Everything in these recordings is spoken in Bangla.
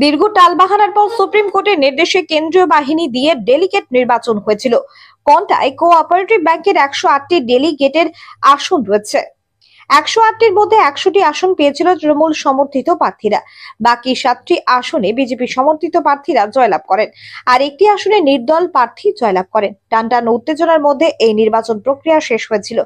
দীর্ঘ টালবাহানার পর সুপ্রিম কোর্টের নির্দেশে কেন্দ্রীয় বাহিনী দিয়ে ডেলিগেট নির্বাচন হয়েছিল। কোনটায় কোঅপারেটিভ ব্যাংকের 108টি ডেলিগেটের আসন রয়েছে। 108টির মধ্যে 100টি আসন পেয়েছিল তৃণমূল সমর্থিত প্রার্থীরা। বাকি 7টি আসনে বিজেপি সমর্থিত প্রার্থীরা জয়লাভ করেন, আর একটি আসনে নির্দল প্রার্থী জয়লাভ করেন। টানটান উত্তেজনার মধ্যে এই নির্বাচন প্রক্রিয়া শেষ হয়েছিল।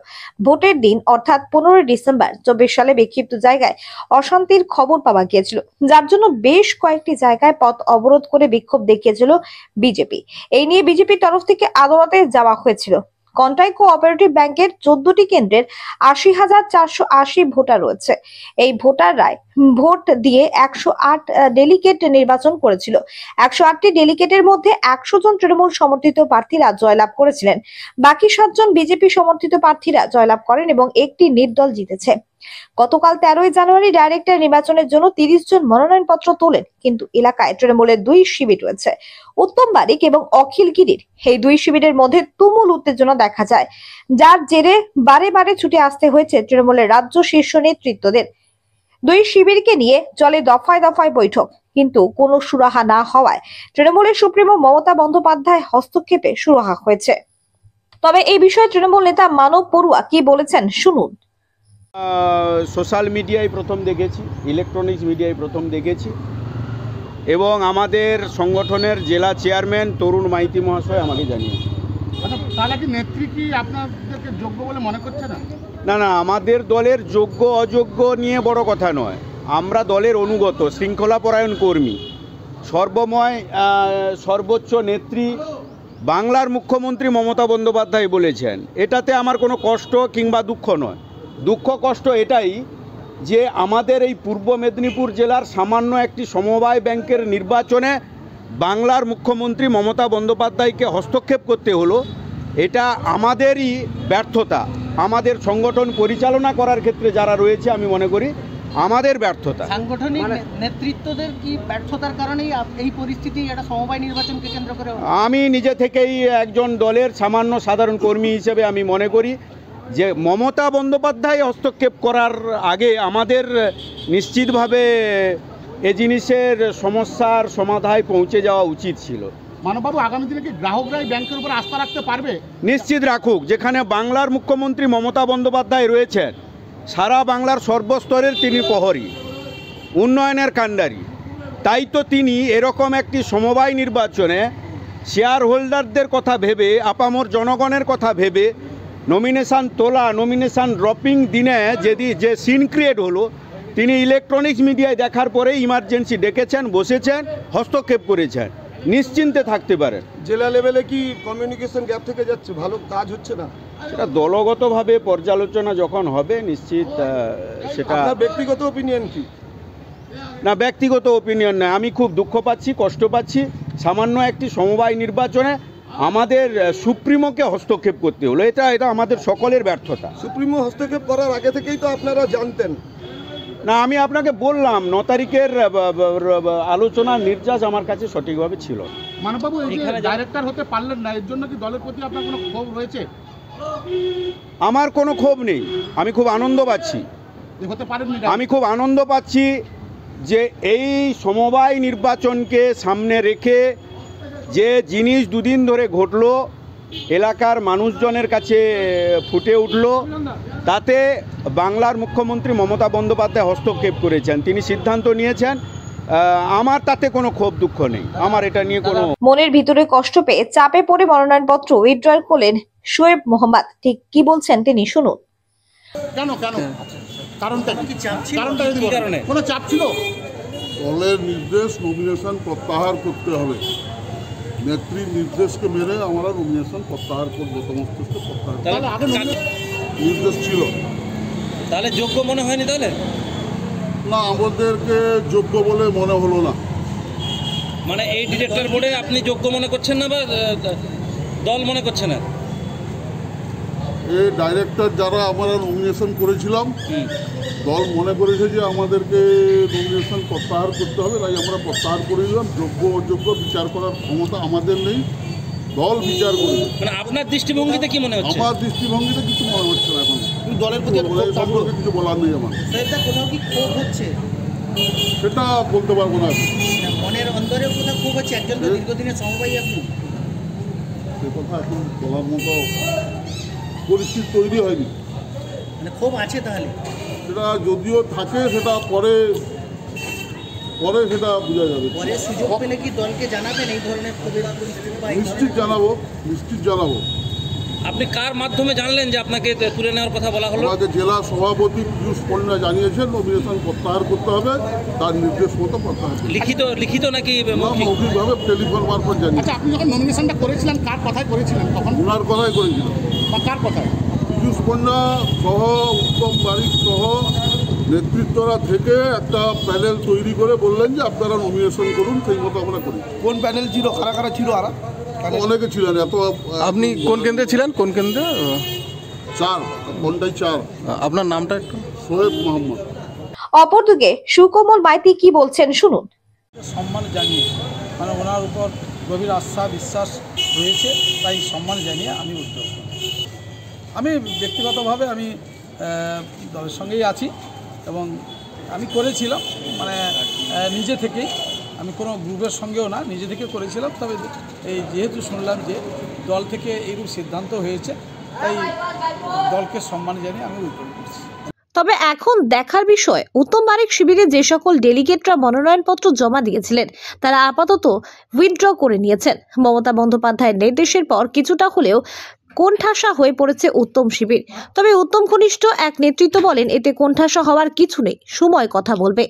ভোটের দিন অর্থাৎ 15 ডিসেম্বর 24 সালে বিক্ষিপ্ত জায়গায় অশান্তির খবর পাওয়া গিয়েছিল, যার জন্য বেশ কয়েকটি জায়গায় পথ অবরোধ করে বিক্ষোভ দেখিয়েছিল বিজেপি। এই নিয়ে বিজেপির তরফ থেকে আদালতে যাওয়া হয়েছিল। কোনটাই কোঅপারেটিভ ব্যাংকের 14টি কেন্দ্রের 80,480 ভোটার রয়েছে। এই ভোটাররাই ভোট দিয়ে 108 ডেলিগেট নির্বাচন করেছিল। 108টি ডেলিগেটের মধ্যে 100 জন তৃণমূল সমর্থিত প্রার্থীরা জয়লাভ করেছিলেন। বাকি 7 জন বিজেপি সমর্থিত প্রার্থীরা জয়লাভ করেন এবং একটি নির্দল জিতেছে। গতকাল 13 জানুয়ারি ডাইরেক্টর নির্বাচনের জন্য 30 জন মনোনয়নপত্র তোলেন, কিন্তু এলাকায় তৃণমূলের 2 শিবির রয়েছে, উত্তম বারিক এবং অখিল গিরির। এই 2 শিবিরের মধ্যে তুমুল উত্তেজনা দেখা যায়, যার জেরে বারে বারে ছুটে আসতে হয়েছে তৃণমূলের রাজ্য শীর্ষ নেতৃত্বদের। 2 শিবিরকে নিয়ে চলে দফায় দফায় বৈঠক, কিন্তু কোনো সুরাহা না হওয়ায় তৃণমূলের সুপ্রিমো মমতা বন্দ্যোপাধ্যায় হস্তক্ষেপে সুরাহা হয়েছে। তবে এই বিষয়ে তৃণমূল নেতা মানব পড়ুয়া কি বলেছেন শুনুন। সোশ্যাল মিডিয়ায় প্রথম দেখেছি, ইলেকট্রনিক্স মিডিয়ায় প্রথম দেখেছি, এবং আমাদের সংগঠনের জেলা চেয়ারম্যান তরুণ মাইতি মহাশয় আমাকে জানিয়েছে। তাহলে কি নেত্রী কি আপনাদেরকে যোগ্য বলে মনে করছে না? না না, আমাদের দলের যোগ্য অযোগ্য নিয়ে বড় কথা নয়। আমরা দলের অনুগত শৃঙ্খলাপরায়ণ কর্মী। সর্বময় সর্বোচ্চ নেত্রী বাংলার মুখ্যমন্ত্রী মমতা বন্দ্যোপাধ্যায় বলেছেন। এটাতে আমার কোনো কষ্ট কিংবা দুঃখ নয়। দুঃখ কষ্ট এটাই যে আমাদের এই পূর্ব মেদিনীপুর জেলার সামান্য একটি সমবায় ব্যাংকের নির্বাচনে বাংলার মুখ্যমন্ত্রী মমতা বন্দ্যোপাধ্যায়কে হস্তক্ষেপ করতে হলো। এটা আমাদেরই ব্যর্থতা। আমাদের সংগঠন পরিচালনা করার ক্ষেত্রে যারা রয়েছে, আমি মনে করি আমাদের ব্যর্থতা। সাংগঠনিক নেতৃত্বদের কি ব্যর্থতার কারণেই এই পরিস্থিতি একটা সমবায় নির্বাচনকে কেন্দ্র করে? আমি নিজে থেকেই একজন দলের সামান্য সাধারণ কর্মী হিসেবে আমি মনে করি যে মমতা বন্দ্যোপাধ্যায় হস্তক্ষেপ করার আগে আমাদের নিশ্চিতভাবে এ জিনিসের সমস্যার সমাধায় পৌঁছে যাওয়া উচিত ছিল। মানববাবু, আগামী দিনে কি গ্রাহকরাই ব্যাংকের উপর আস্থা রাখতে পারবে? নিশ্চিত রাখুক। যেখানে বাংলার মুখ্যমন্ত্রী মমতা বন্দ্যোপাধ্যায় রয়েছেন, সারা বাংলার সর্বস্তরের তিনি প্রহরী, উন্নয়নের কাণ্ডারি। তাই তো তিনি এরকম একটি সমবায় নির্বাচনে শেয়ার হোল্ডারদের কথা ভেবে, আপামর জনগণের কথা ভেবে নমিনেশান তোলা, নমিনেশান ড্রপিং দিনে যে সিন ক্রিয়েট হলো, তিনি ইলেকট্রনিক্স মিডিয়ায় দেখার পরে ইমার্জেন্সি ডেকেছেন, বসেছেন, হস্তক্ষেপ করেছেন। নিশ্চিন্তে থাকতে পারেন। জেলা লেভেলে কি কমিউনিকেশন গ্যাপ থেকে যাচ্ছে, ভালো কাজ হচ্ছে না? সেটা দলগতভাবে পর্যালোচনা যখন হবে নিশ্চিত সেটা। ব্যক্তিগত ওপিনিয়ন কি? না, ব্যক্তিগত ওপিনিয়ন নয়। আমি খুব দুঃখ পাচ্ছি, কষ্ট পাচ্ছি। সামান্য একটি সমবায় নির্বাচনে আমাদের সুপ্রিমোকে হস্তক্ষেপ করতে হলো। এটা আমাদের সকলের ব্যর্থতা। সুপ্রিমো হস্তক্ষেপ করার আগে থেকেই তো আপনারা জানতেন। না, আমি আপনাকে বললাম 9 তারিখের আলোচনার নির্যাস আমার কাছে সঠিকভাবে ছিল। মানববাবু, এই যে ডাইরেক্টর হতে পারলেন না, এর জন্য কি দলের প্রতি আপনার কোনো ক্ষোভ রয়েছে? আমার কোনো ক্ষোভ নেই। আমি খুব আনন্দ পাচ্ছি। হতে পারেননি? আমি খুব আনন্দ পাচ্ছি যে এই সমবায় নির্বাচনকে সামনে রেখে যে জিনিস দুদিন ধরে ঘটলো, এলাকার মানুষজনের কাছে ফুটে উঠল, তাতে বাংলার মুখ্যমন্ত্রী মমতা বন্দ্যোপাধ্যায় হস্তক্ষেপ করেছেন, তিনি সিদ্ধান্ত নিয়েছেন। আমার তাতে কোনো ক্ষোভ দুঃখ নেই। আমার এটা নিয়ে কোনো। মনের ভিতরে কষ্ট পেয়ে চাপে পড়ে মনোনয়নপত্র উইথড্রয়াল করলেন শোয়েব মোহাম্মদ। ঠিক কি বলছেন তিনি শুনুন। কেন কারণটা কি? কারণটা কি? কোনো চাপ ছিল? দলের নির্দেশ, নমিনেশন প্রত্যাহার করতে হবে। নেত্রীর নির্দেশকে মেনে আমরা নমিনেশন প্রত্যাহার করবো, সমস্ত প্রত্যাহার নির্দেশ ছিল। তাহলে যোগ্য মনে হয়নি? তাহলে না, আমাদেরকে যোগ্য বলে মনে হলো না। মানে এই ডিরেক্টর বোর্ডে আপনি যোগ্য মনে করছেন না, বা দল মনে করছে না? এই ডাইরেক্টর যারা আমরা নমিনেশন করেছিলাম, দল মনে করেছে যে আমাদেরকে নমিনেশন প্রত্যাহার করতে হবে, তাই আমরা প্রত্যাহার করে দিলাম। যোগ্য অযোগ্য বিচার করার ক্ষমতা আমাদের নেই, দল বিচার করবে। মানে আপনার দৃষ্টিভঙ্গিতে কি মনে হচ্ছে? আমার দৃষ্টিভঙ্গিতে কিছু মনে হচ্ছে না। এখন দলের প্রতি সম্পর্কে কিছু বলার নেই আমার। কোথাও কি ক্ষোভ হচ্ছে সেটা বলতে পারবো না। অন্তরের কথা খুব হচ্ছে, একজন তো দীর্ঘদিনের সমবায়ী আপনি। সে কথা এখন বলার মতো পরিস্থিতি তৈরি হয়নি। মানে ক্ষোভ আছে তাহলে? সেটা যদিও থাকে সেটা পরে সেটা বোঝা যাবে। পরে সুযোগ পেলে কি দলকে জানাবেন এই ধরনের ক্ষোভের পরিস্থিতি? বা নিশ্চিত জানাবো। আপনি কার মাধ্যমে জানলেন যে আপনাকে তুলে নেওয়ার কথা বলা হলো? আমাকে জেলা সভাপতি পীযূষ পণ্ডা জানিয়েছেন নমিনেশন প্রত্যাহার করতে হবে, তার নির্দেশ মতো প্রত্যাহার করতে হবে। লিখিত নাকি মৌখিক? মৌখিকভাবে টেলিফোন মারফত জানিয়েছেন। আচ্ছা, আপনি যখন নমিনেশনটা করেছিলেন কার কথায় করেছিলেন তখন? ওনার কথাই করেছিলাম। বা কার কথায়? পীযূষ পণ্ডা সহ উত্তম বারিক সহ নেতৃত্বরা থেকে একটা প্যানেল তৈরি করে বললেন যে আপনারা নমিনেশন করুন, সেই মতো আমরা করি। কোন প্যানেল ছিল, কারা কারা ছিল? আর অনেকে ছিলেন, এত আপনি কোন কেন্দ্রে ছিলেন? কোন কেন্দ্রে? 4 ঘন্টায় 4। আপনার নামটা একটু? সোহেব মোহাম্মদ। অপরদিকে সুকোমল মাইতি কি বলছেন শুনুন। সম্মান জানিয়ে, মানে ওনার উপর গভীর আস্থা বিশ্বাস রয়েছে, তাই সম্মান জানিয়ে আমি উদ্যোগ করি। আমি ব্যক্তিগতভাবে আমি দলের সঙ্গেই আছি এবং আমি করেছিলাম মানে নিজে থেকেই, আমি কোনো গ্রুপের সঙ্গেও না, নিজে থেকে করেছিলাম। তবে এই যেহেতু শুনলাম যে দল থেকে এইরূপ সিদ্ধান্ত হয়েছে, তাই দলকে সম্মান জানিয়ে আমি উদ্যোগ করছি। তবে এখন দেখার বিষয়, উত্তম বারিক শিবিরে যে সকল ডেলিগেটরা মনোনয়নপত্র জমা দিয়েছিলেন তারা আপাতত উইথড্র করে নিয়েছেন। মমতা বন্দ্যোপাধ্যায়ের নির্দেশের পর কিছুটা হলেও কোণঠাসা হয়ে পড়েছে উত্তম শিবির। তবে উত্তম ঘনিষ্ঠ এক নেতৃত্ব বলেন এতে কোণঠাসা হওয়ার কিছু নেই, সময় কথা বলবে।